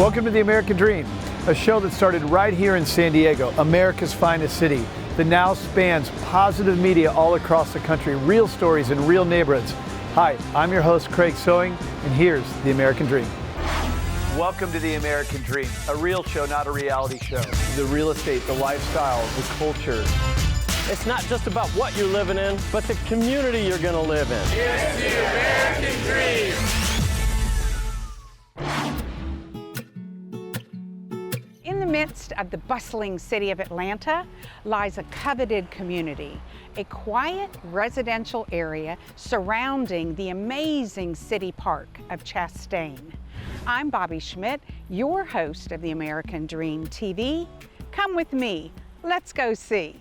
Welcome to The American Dream, a show that started right here in San Diego, America's finest city, that now spans positive media all across the country, real stories in real neighborhoods. Hi, I'm your host, Craig Sewing, and here's The American Dream. Welcome to The American Dream, a real show, not a reality show. The real estate, the lifestyle, the culture. It's not just about what you're living in, but the community you're going to live in. It's The American Dream. In the midst of the bustling city of Atlanta lies a coveted community, a quiet residential area surrounding the amazing city park of Chastain. I'm Bobbie Schmitt, your host of The American Dream TV. Come with me, let's go see.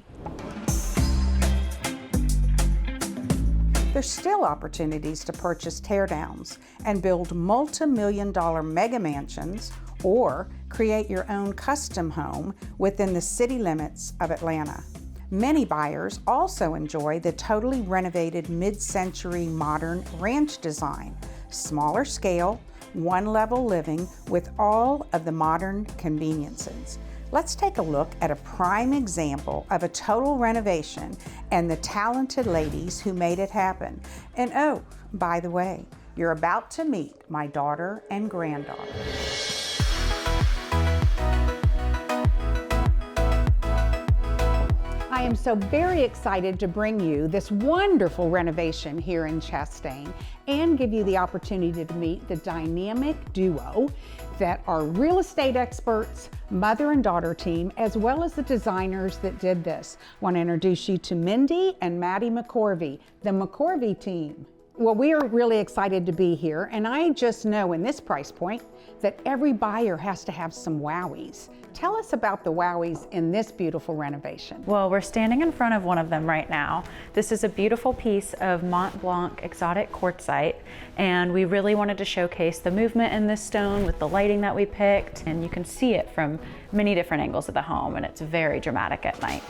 There's still opportunities to purchase teardowns and build multi-million-dollar mega mansions or create your own custom home within the city limits of Atlanta. Many buyers also enjoy the totally renovated mid-century modern ranch design, smaller scale, one-level living with all of the modern conveniences. Let's take a look at a prime example of a total renovation and the talented ladies who made it happen. And oh, by the way, you're about to meet my daughter and granddaughter. I am so very excited to bring you this wonderful renovation here in Chastain and give you the opportunity to meet the dynamic duo that are real estate experts, mother and daughter team, as well as the designers that did this. I want to introduce you to Mindy and Maddie McCorvey, the McCorvey Team. Well, we are really excited to be here, and I just know in this price point that every buyer has to have some wowies. Tell us about the wowies in this beautiful renovation. Well, we're standing in front of one of them right now. This is a beautiful piece of Mont Blanc exotic quartzite, and we really wanted to showcase the movement in this stone with the lighting that we picked, and you can see it from many different angles of the home, and it's very dramatic at night.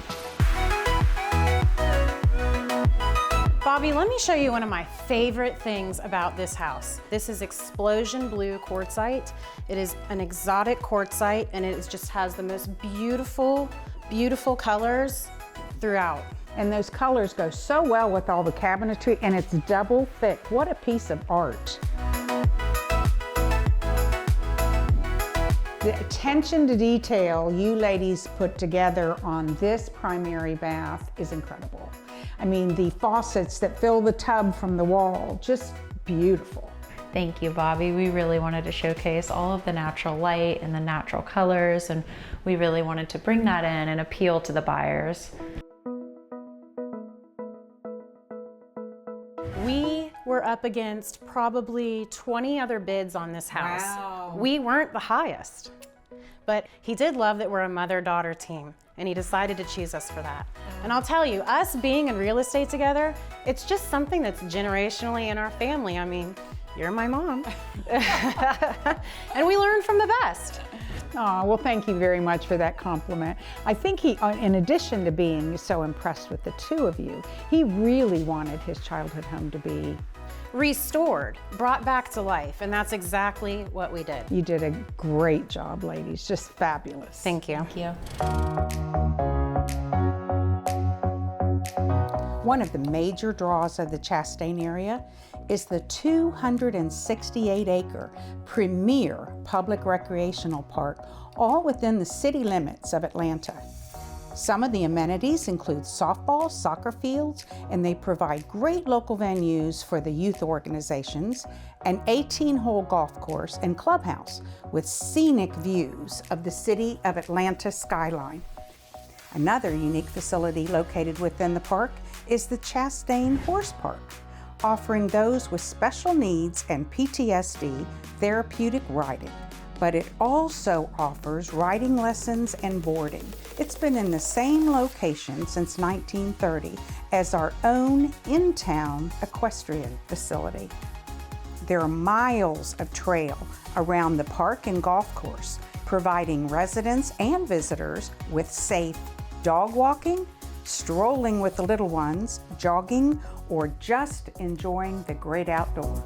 Bobbie, let me show you one of my favorite things about this house. This is explosion blue quartzite. It is an exotic quartzite, and it just has the most beautiful, beautiful colors throughout. And those colors go so well with all the cabinetry, and it's double thick. What a piece of art. The attention to detail you ladies put together on this primary bath is incredible. I mean, the faucets that fill the tub from the wall, just beautiful. Thank you, Bobbie. We really wanted to showcase all of the natural light and the natural colors, and we really wanted to bring that in and appeal to the buyers. We were up against probably 20 other bids on this house. Wow. We weren't the highest, but he did love that we're a mother-daughter team, and he decided to choose us for that. And I'll tell you, us being in real estate together, it's just something that's generationally in our family. I mean, you're my mom. And we learn from the best. Oh, well, thank you very much for that compliment. I think he, in addition to being so impressed with the two of you, he really wanted his childhood home to be restored, brought back to life, and that's exactly what we did. You did a great job, ladies, just fabulous. Thank you. Thank you. One of the major draws of the Chastain area is the 268-acre premier public recreational park, all within the city limits of Atlanta. Some of the amenities include softball, soccer fields, and they provide great local venues for the youth organizations, an 18-hole golf course and clubhouse with scenic views of the city of Atlanta skyline. Another unique facility located within the park is the Chastain Horse Park, offering those with special needs and PTSD therapeutic riding. But it also offers riding lessons and boarding. It's been in the same location since 1930 as our own in-town equestrian facility. There are miles of trail around the park and golf course, providing residents and visitors with safe dog walking, strolling with the little ones, jogging, or just enjoying the great outdoors.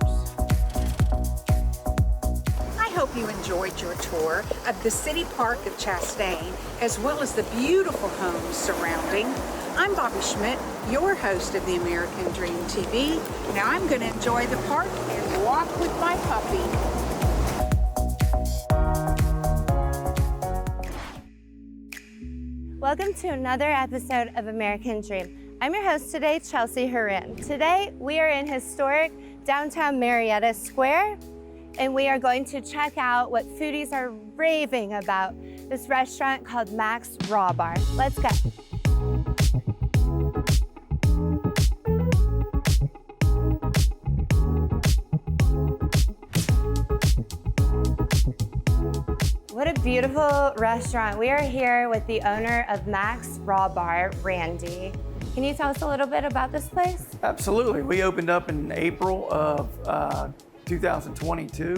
I hope you enjoyed your tour of the City Park of Chastain, as well as the beautiful homes surrounding. I'm Bobbie Schmitt, your host of the American Dream TV. Now I'm going to enjoy the park and walk with my puppy. Welcome to another episode of American Dream. I'm your host today, Chelsea Horan. Today, we are in historic downtown Marietta Square, and we are going to check out what foodies are raving about, this restaurant called Mac's Raw Bar. Let's go. What a beautiful restaurant. We are here with the owner of Mac's Raw Bar, Randy. Can you tell us a little bit about this place? Absolutely. We opened up in April of 2022.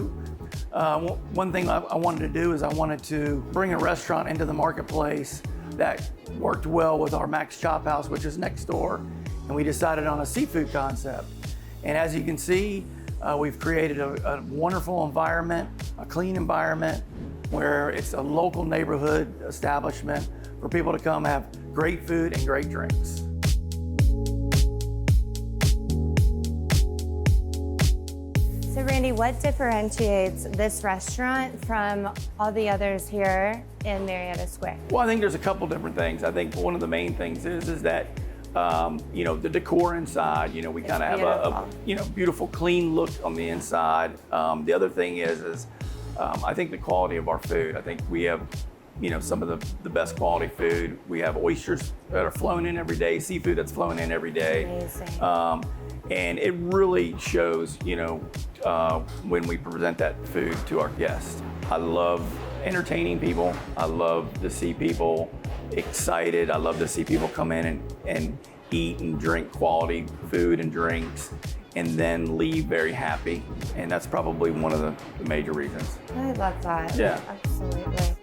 One thing I wanted to do is I wanted to bring a restaurant into the marketplace that worked well with our Mac's Chop House, which is next door, and we decided on a seafood concept. And as you can see, we've created a wonderful environment, a clean environment, where it's a local neighborhood establishment for people to come have great food and great drinks. So Randy, what differentiates this restaurant from all the others here in Marietta Square? Well, I think there's a couple different things. I think one of the main things is that the decor inside, we kind of have a beautiful, clean look on the inside. The other thing is I think the quality of our food. I think we have, some of the best quality food. We have oysters that are flown in every day, seafood that's flown in every day. Amazing. And it really shows, when we present that food to our guests. I love entertaining people. I love to see people excited. I love to see people come in and eat and drink quality food and drinks, and then leave very happy. And that's probably one of the major reasons. I love that. Yeah. Absolutely.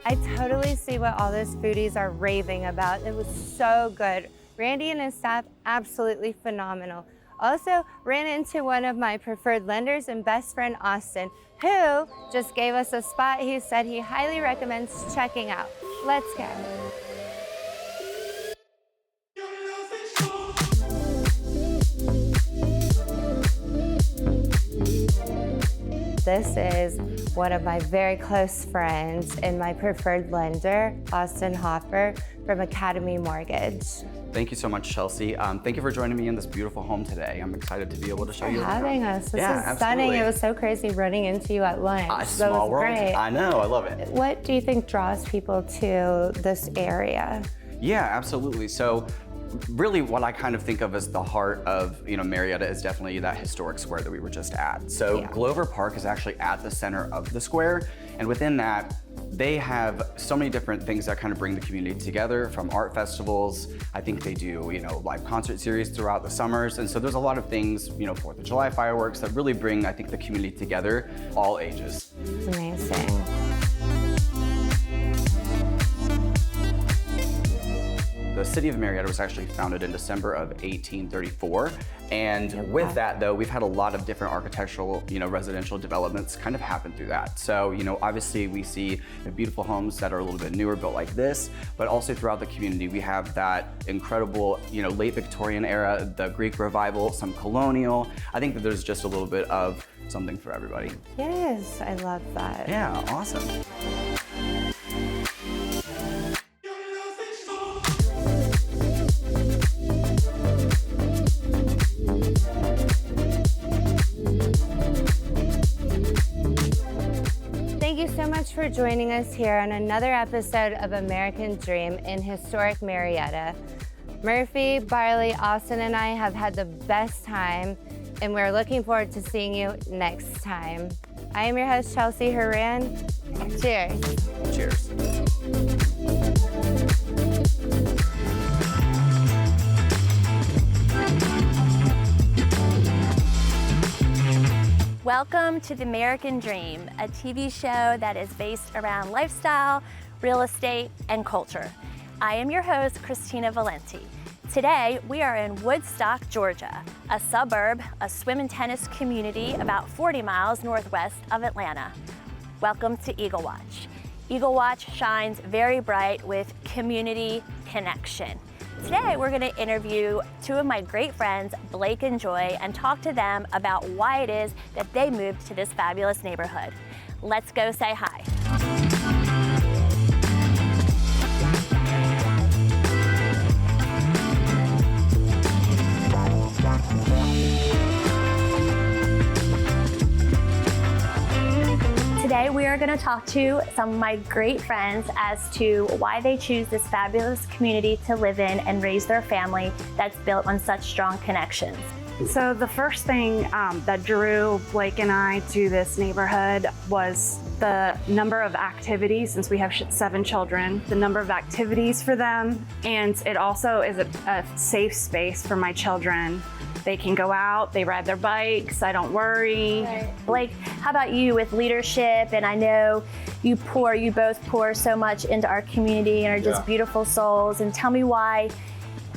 I totally see what all those foodies are raving about. It was so good. Randy and his staff, absolutely phenomenal. Also ran into one of my preferred lenders and best friend, Austin, who just gave us a spot he said he highly recommends checking out. Let's go. This is one of my very close friends and my preferred lender, Austin Hoffer from Academy Mortgage. Thank you so much, Chelsea. Thank you for joining me in this beautiful home today. I'm excited to be able to show you. Having us. This is absolutely stunning. It was so crazy running into you at lunch. Small world. Great. I know, I love it. What do you think draws people to this area? Yeah, absolutely. So really what I kind of think of as the heart of Marietta is definitely that historic square that we were just at. So Glover Park is actually at the center of the square, and within that they have so many different things that kind of bring the community together, from art festivals. I think they do live concert series throughout the summers, and so there's a lot of things, 4th of July fireworks that really bring, I think, the community together, all ages. It's amazing. The city of Marietta was actually founded in December of 1834. And with that, though, we've had a lot of different architectural, residential developments kind of happen through that. So, obviously we see beautiful homes that are a little bit newer, built like this, but also throughout the community, we have that incredible, late Victorian era, the Greek revival, some colonial. I think that there's just a little bit of something for everybody. Yes, I love that. Yeah, awesome. Thank you so much for joining us here on another episode of American Dream in historic Marietta. Murphy, Barley, Austin, and I have had the best time, and we're looking forward to seeing you next time. I am your host, Chelsea Horan. Cheers. Cheers. Welcome to The American Dream, a TV show that is based around lifestyle, real estate, and culture. I am your host, Christina Valenti. Today, we are in Woodstock, Georgia, a suburb, a swim and tennis community about 40 miles northwest of Atlanta. Welcome to Eagle Watch. Eagle Watch shines very bright with community connection. Today, we're going to interview two of my great friends, Blake and Joy, and talk to them about why it is that they moved to this fabulous neighborhood. Let's go say hi. Today we are going to talk to some of my great friends as to why they choose this fabulous community to live in and raise their family that's built on such strong connections. So the first thing that drew Blake and I to this neighborhood was the number of activities, since we have 7 children, the number of activities for them, and it also is a safe space for my children. They can go out, they ride their bikes, I don't worry. Right. Blake, how about you with leadership? And I know you both pour so much into our community and are just beautiful souls. And tell me why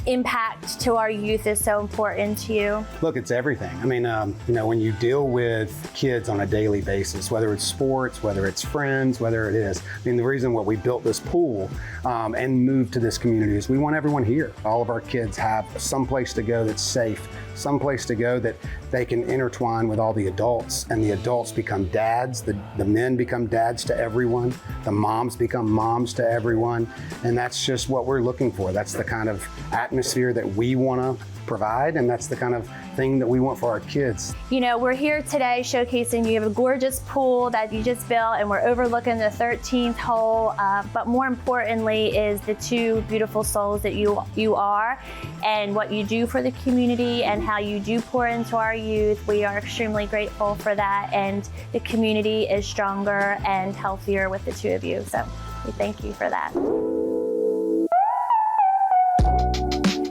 impact to our youth is so important to you. Look, it's everything. I mean, when you deal with kids on a daily basis, whether it's sports, whether it's friends, whether it is, I mean, the reason why we built this pool and moved to this community is we want everyone here. All of our kids have some place to go that's safe, some place to go that they can intertwine with all the adults, and the adults become dads, the men become dads to everyone, the moms become moms to everyone, and that's just what we're looking for. That's the kind of atmosphere that we want to provide, and that's the kind of thing that we want for our kids. You know, we're here today showcasing you have a gorgeous pool that you just built, and we're overlooking the 13th hole, but more importantly is the two beautiful souls that you are, and what you do for the community and how you do pour into our youth. We are extremely grateful for that, and the community is stronger and healthier with the two of you, so we thank you for that.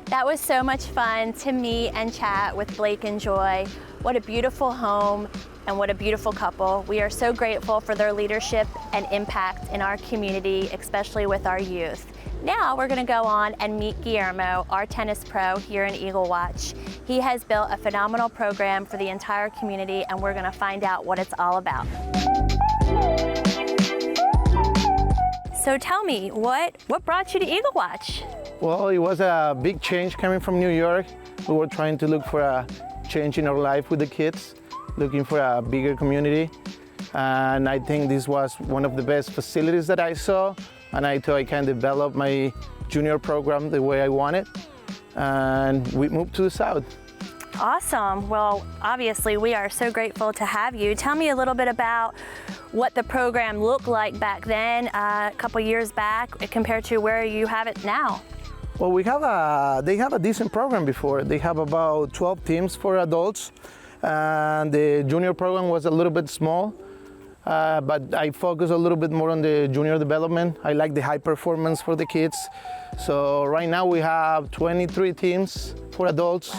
That was so much fun to meet and chat with Blake and Joy. What a beautiful home and what a beautiful couple. We are so grateful for their leadership and impact in our community, especially with our youth. Now we're gonna go on and meet Guillermo, our tennis pro here in Eagle Watch. He has built a phenomenal program for the entire community, and we're gonna find out what it's all about. So tell me, what brought you to Eagle Watch? Well, it was a big change coming from New York. We were trying to look for a change in our life with the kids, looking for a bigger community. And I think this was one of the best facilities that I saw. And I thought I can develop my junior program the way I want it. And we moved to the South. Awesome. Well, obviously we are so grateful to have you. Tell me a little bit about what the program looked like back then, a couple years back, compared to where you have it now. Well, they have a decent program before. They have about 12 teams for adults, and the junior program was a little bit small, but I focus a little bit more on the junior development. I like the high performance for the kids. So right now we have 23 teams for adults,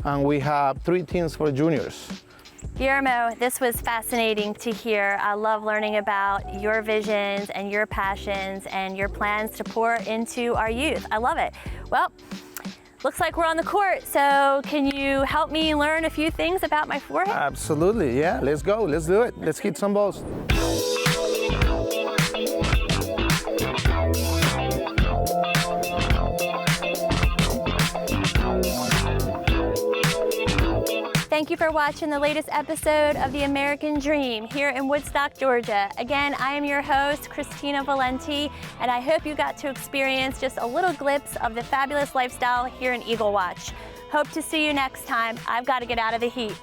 and we have 3 teams for juniors. Guillermo, this was fascinating to hear. I love learning about your visions and your passions and your plans to pour into our youth. I love it. Well, looks like we're on the court, so can you help me learn a few things about my forehand? Absolutely, yeah, let's go, let's do it. Let's hit some balls. Thank you for watching the latest episode of The American Dream here in Woodstock, Georgia. Again, I am your host, Christina Valenti, and I hope you got to experience just a little glimpse of the fabulous lifestyle here in Eagle Watch. Hope to see you next time. I've got to get out of the heat.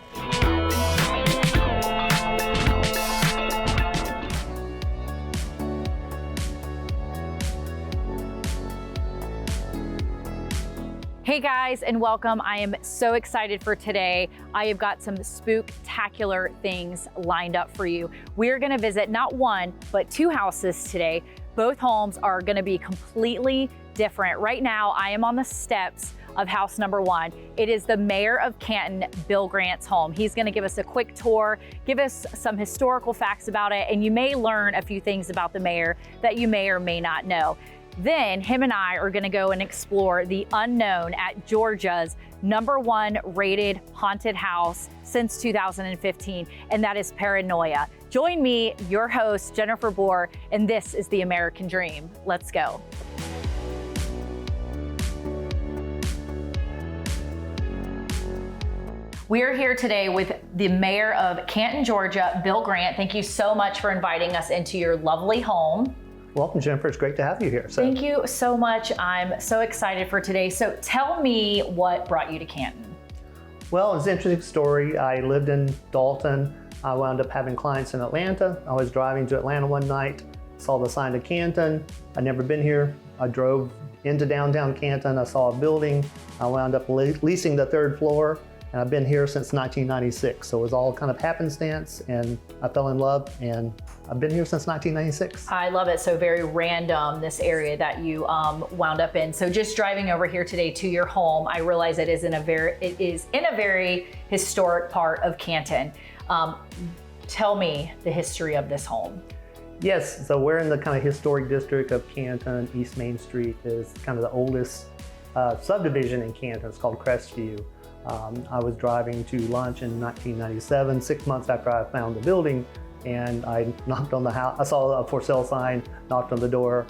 Hey guys, and welcome. I am so excited for today. I have got some spooktacular things lined up for you. We're gonna visit not one, but 2 houses today. Both homes are gonna be completely different. Right now, I am on the steps of house number 1. It is the mayor of Canton, Bill Grant's home. He's gonna give us a quick tour, give us some historical facts about it, and you may learn a few things about the mayor that you may or may not know. Then him and I are gonna go and explore the unknown at Georgia's #1 rated haunted house since 2015, and that is Paranoia. Join me, your host, Jennifer Bohr, and this is The American Dream. Let's go. We are here today with the mayor of Canton, Georgia, Bill Grant. Thank you so much for inviting us into your lovely home. Welcome, Jennifer. It's great to have you here. Thank you so much. I'm so excited for today. So tell me what brought you to Canton. Well, it's an interesting story. I lived in Dalton. I wound up having clients in Atlanta. I was driving to Atlanta one night, saw the sign to Canton. I'd never been here. I drove into downtown Canton. I saw a building. I wound up leasing the 3rd floor. And I've been here since 1996. So it was all kind of happenstance, and I fell in love, and I've been here since 1996. I love it. So very random, this area that you wound up in. So just driving over here today to your home, I realize it is in a very historic part of Canton. Tell me the history of this home. Yes, so we're in the kind of historic district of Canton. East Main Street is kind of the oldest subdivision in Canton. It's called Crestview. I was driving to lunch in 1997, 6 months after I found the building, and I knocked on the house. I saw a for sale sign, knocked on the door,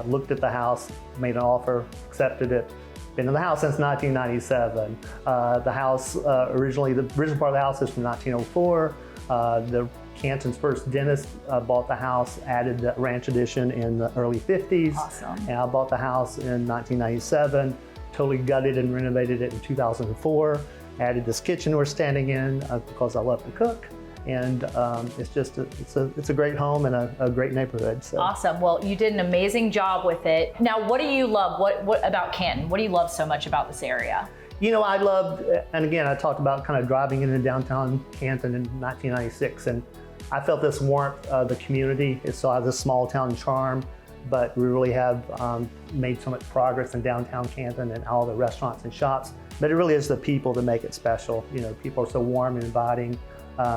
looked at the house, made an offer, accepted it. Been in the house since 1997. The house, the original part of the house is from 1904. The Canton's first dentist bought the house, added the ranch addition in the early 50s. Awesome. And I bought the house in 1997. Totally gutted and renovated it in 2004. Added this kitchen we're standing in because I love to cook, and it's a great home and a great neighborhood. So. Awesome. Well, you did an amazing job with it. Now, what do you love? What about Canton? What do you love so much about this area? You know, I loved, and again, I talked about kind of driving into downtown Canton in 1996, and I felt this warmth of the community. It still has this small town charm, but we really have made so much progress in downtown Canton and all the restaurants and shops. But it really is the people that make it special. You know, people are so warm and inviting,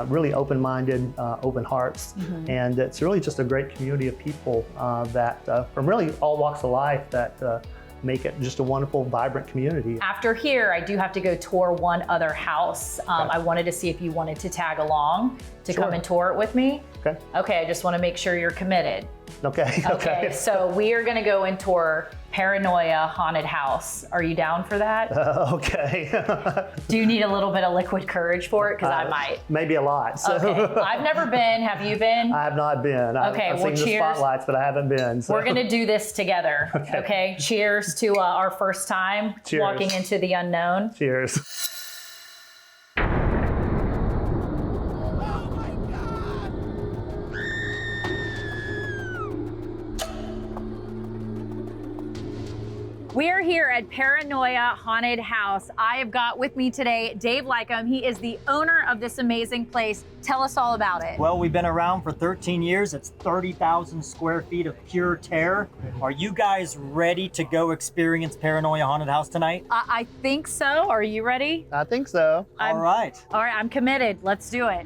really open-minded, open hearts. Mm-hmm. And it's really just a great community of people that from really all walks of life that make it just a wonderful, vibrant community. After here, I do have to go tour one other house. Okay. I wanted to see if you wanted to tag along to Sure. come and tour it with me. Okay. Okay, I just want to make sure you're committed. Okay. Okay, so we are going to go and tour Paranoia Haunted House. Are you down for that? Okay. Do you need a little bit of liquid courage for it? Because I might. Maybe a lot. So. Okay, I've never been. Have you been? I have not been. Okay, I've well, seen cheers. the spotlights, but I haven't been. So. We're going to do this together. Okay. Cheers to our first time Cheers. walking into the unknown. Cheers. We are here at Paranoia Haunted House. I have got with me today Dave Lycombe. He is the owner of this amazing place. Tell us all about it. Well, we've been around for 13 years. It's 30,000 square feet of pure terror. Are you guys ready to go experience Paranoia Haunted House tonight? I think so. Are you ready? I think so. All right. All right, I'm committed. Let's do it.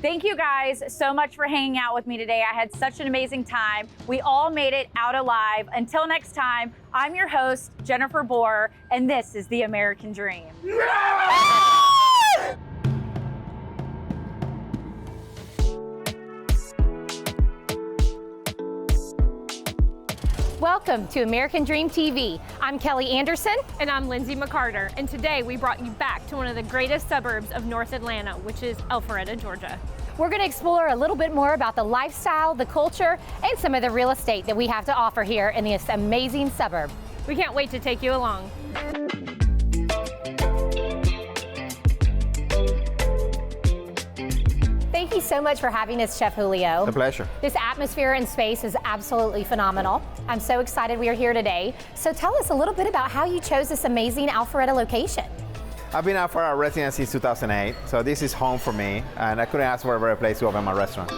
Thank you guys so much for hanging out with me today. I had such an amazing time. We all made it out alive. Until next time, I'm your host, Jennifer Bohr, and this is The American Dream. Welcome to American Dream TV. I'm Kelly Anderson. And I'm Lindsay McCarter. And today we brought you back to one of the greatest suburbs of North Atlanta, which is Alpharetta, Georgia. We're going to explore a little bit more about the lifestyle, the culture, and some of the real estate that we have to offer here in this amazing suburb. We can't wait to take you along. Thank you so much for having us, Chef Julio. A pleasure. This atmosphere and space is absolutely phenomenal. I'm so excited we are here today. So tell us a little bit about how you chose this amazing Alpharetta location. I've been out for a resident since 2008, so this is home for me, and I couldn't ask for a better place to open my restaurant.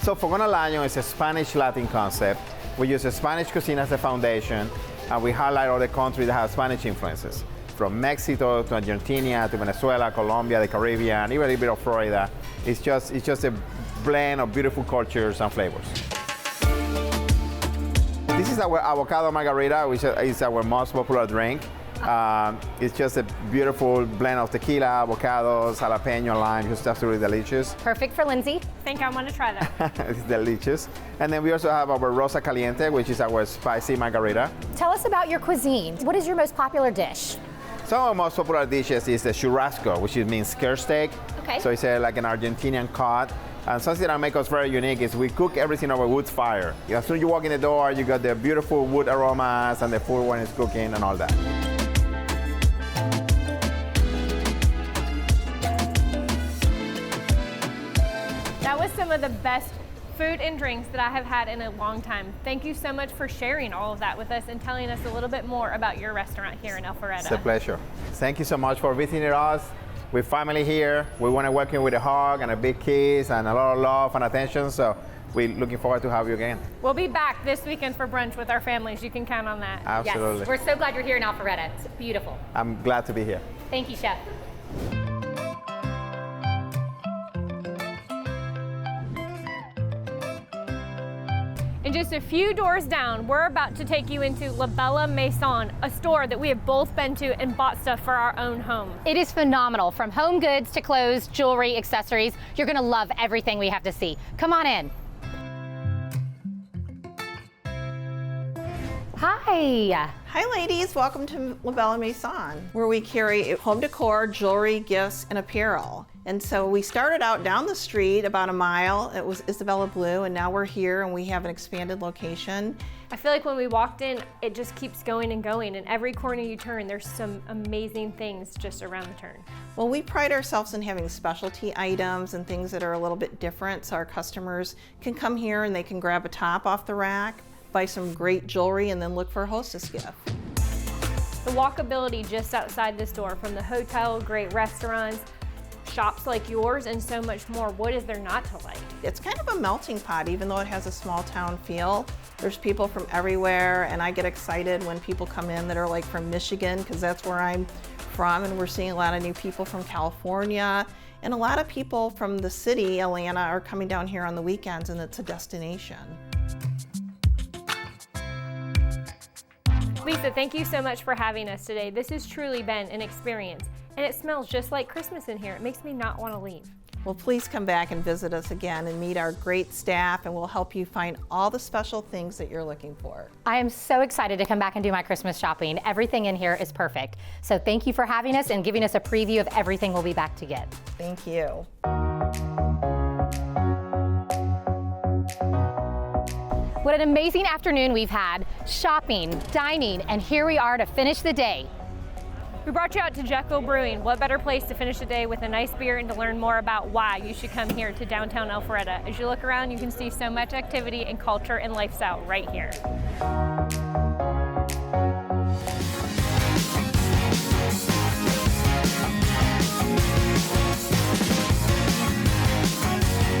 So Fogón al Año is a Spanish Latin concept. We use a Spanish cuisine as a foundation, and we highlight all the countries that have Spanish influences, from Mexico to Argentina to Venezuela, Colombia, the Caribbean, even a little bit of Florida. It's just a blend of beautiful cultures and flavors. This is our avocado margarita, which is our most popular drink. It's just a beautiful blend of tequila, avocados, jalapeno, lime, just absolutely delicious. Perfect for Lindsay. I think I want to try that. It's delicious. And then we also have our Rosa Caliente, which is our spicy margarita. Tell us about your cuisine. What is your most popular dish? Some of our most popular dishes is the churrasco, which means skirt steak. Okay. So it's like an Argentinian cut. And something that makes us very unique is we cook everything over wood fire. As soon as you walk in the door, you got the beautiful wood aromas and the food when it's cooking and all that. That was some of the best food and drinks that I have had in a long time. Thank you so much for sharing all of that with us and telling us a little bit more about your restaurant here in Alpharetta. It's a pleasure. Thank you so much for visiting us. We're family here. We want to welcome you with a hug and a big kiss and a lot of love and attention. So we're looking forward to have you again. We'll be back this weekend for brunch with our families. You can count on that. Absolutely. Yes, we're so glad you're here in Alpharetta. It's beautiful. I'm glad to be here. Thank you, Chef. And just a few doors down, we're about to take you into La Bella Maison, a store that we have both been to and bought stuff for our own home. It is phenomenal. From home goods to clothes, jewelry, accessories. You're gonna love everything we have to see. Come on in. Hi. Hi ladies, welcome to La Bella Maison, where we carry home decor, jewelry, gifts, and apparel. And so we started out down the street about a mile. It was Isabella Blue, and now we're here and we have an expanded location. I feel like when we walked in, it just keeps going and going, and every corner you turn, there's some amazing things just around the turn. Well, we pride ourselves in having specialty items and things that are a little bit different, so our customers can come here and they can grab a top off the rack, buy some great jewelry, and then look for a hostess gift. The walkability just outside this door, from the hotel, great restaurants, shops like yours, and so much more. What is there not to like? It's kind of a melting pot, even though it has a small town feel. There's people from everywhere, and I get excited when people come in that are like from Michigan, because that's where I'm from, and we're seeing a lot of new people from California, and a lot of people from the city, Atlanta, are coming down here on the weekends, and it's a destination. Lisa, thank you so much for having us today. This has truly been an experience, and it smells just like Christmas in here. It makes me not want to leave. Well, please come back and visit us again and meet our great staff, and we'll help you find all the special things that you're looking for. I am so excited to come back and do my Christmas shopping. Everything in here is perfect. So thank you for having us and giving us a preview of everything we'll be back to get. Thank you. What an amazing afternoon we've had, shopping, dining, and here we are to finish the day. We brought you out to Jekyll Brewing. What better place to finish the day with a nice beer and to learn more about why you should come here to downtown Alpharetta. As you look around, you can see so much activity and culture and lifestyle right here.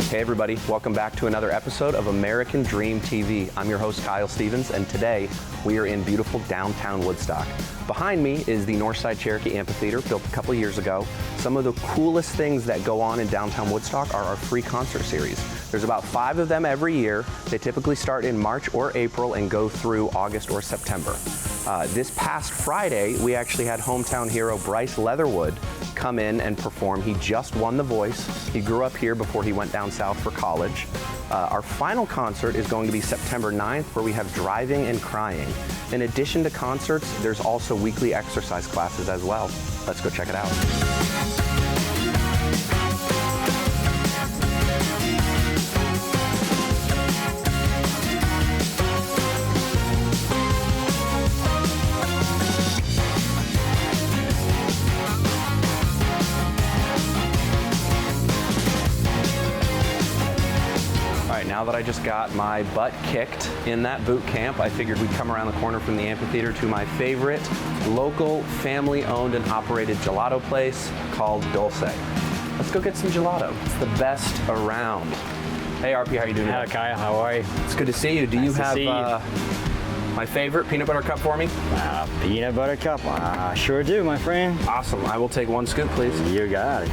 Hey everybody, welcome back to another episode of American Dream TV. I'm your host Kyle Stevens, and today we are in beautiful downtown Woodstock. Behind me is the Northside Cherokee Amphitheater, built a couple years ago. Some of the coolest things that go on in downtown Woodstock are our free concert series. There's about 5 of them every year. They typically start in March or April and go through August or September. This past Friday, we actually had hometown hero Bryce Leatherwood come in and perform. He just won The Voice. He grew up here before he went down south for college. Our final concert is going to be September 9th, where we have Driving and Crying. In addition to concerts, there's also weekly exercise classes as well. Let's go check it out. Now that I just got my butt kicked in that boot camp, I figured we'd come around the corner from the amphitheater to my favorite local family-owned and operated gelato place called Dulce. Let's go get some gelato. It's the best around. Hey RP, how you doing? Hi Kyle, how are you? It's good to see you. Do you have my favorite peanut butter cup for me? Peanut butter cup? Sure do, my friend. Awesome. I will take one scoop, please. You got it.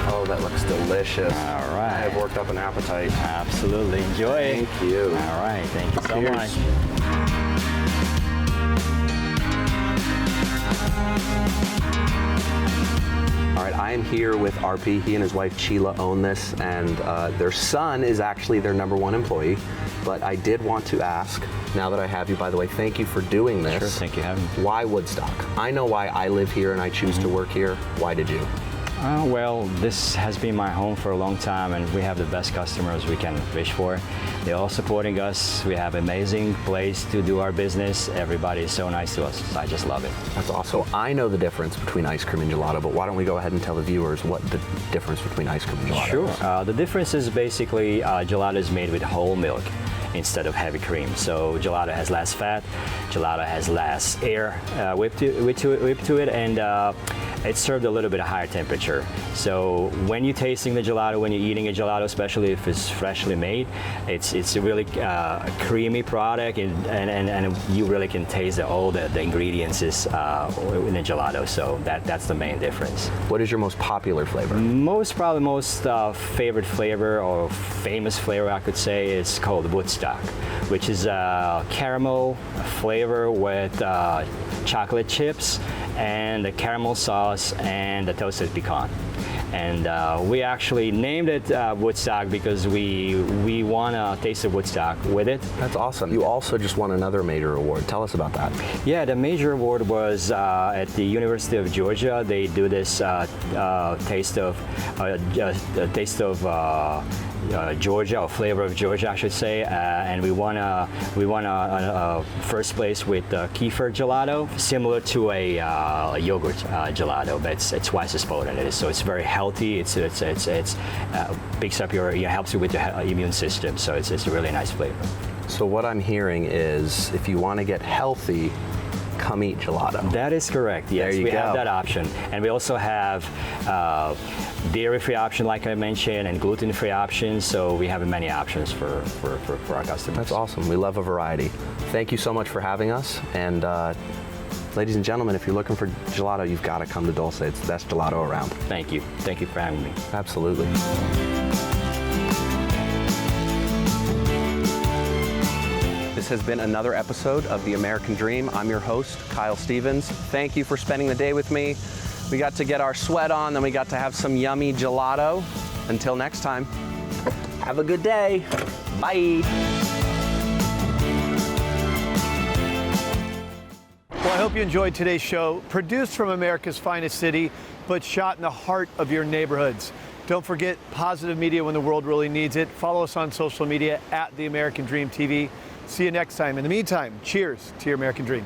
Oh, that looks delicious. All right. I've worked up an appetite. Absolutely. Enjoy it. Thank you. All right. Thank you so Cheers. much. All right, I am here with RP. He and his wife Sheila own this, and their son is actually their #1 employee. But I did want to ask, now that I have you, by the way, thank you for doing this. Sure, thank you for having me. Why Woodstock? I know why I live here and I choose to work here. Why did you? Well, this has been my home for a long time, and we have the best customers we can wish for. They're all supporting us. We have an amazing place to do our business. Everybody is so nice to us. I just love it. That's awesome. So I know the difference between ice cream and gelato, but why don't we go ahead and tell the viewers what the difference between ice cream and gelato Sure. is? The difference is basically gelato is made with whole milk instead of heavy cream. So gelato has less fat, gelato has less air whipped to it, and it's served a little bit higher temperature. So when you're tasting the gelato, when you're eating a gelato, especially if it's freshly made, it's a really creamy product, and you really can taste all the ingredients in the gelato. So that's the main difference. What is your most popular flavor? Most favorite flavor or famous flavor, I could say, is called Woodstock, which is a caramel flavor with chocolate chips and the caramel sauce and the toasted pecan. And we actually named it Woodstock because we want to taste the Woodstock with it. That's awesome. You also just won another major award. Tell us about that. Yeah, the major award was at the University of Georgia. They do this taste of Georgia, or flavor of Georgia, I should say, and we won a first place with kefir gelato, similar to a yogurt gelato, but it's twice as potent. It is, so it's very healthy. It's picks up helps you with your immune system. So it's a really nice flavor. So what I'm hearing is, if you want to get healthy, come eat gelato. That is correct. Yes, we have that option, and we also have dairy-free option, like I mentioned, and gluten-free options. So we have many options for our customers. That's awesome. We love a variety. Thank you so much for having us. And ladies and gentlemen, if you're looking for gelato, you've got to come to Dulce. It's the best gelato around. Thank you. Thank you for having me. Absolutely. This has been another episode of The American Dream. I'm your host, Kyle Stevens. Thank you for spending the day with me. We got to get our sweat on, then we got to have some yummy gelato. Until next time, have a good day. Bye. Well, I hope you enjoyed today's show, produced from America's finest city, but shot in the heart of your neighborhoods. Don't forget positive media when the world really needs it. Follow us on social media at The American Dream TV. See you next time. In the meantime, cheers to your American dream.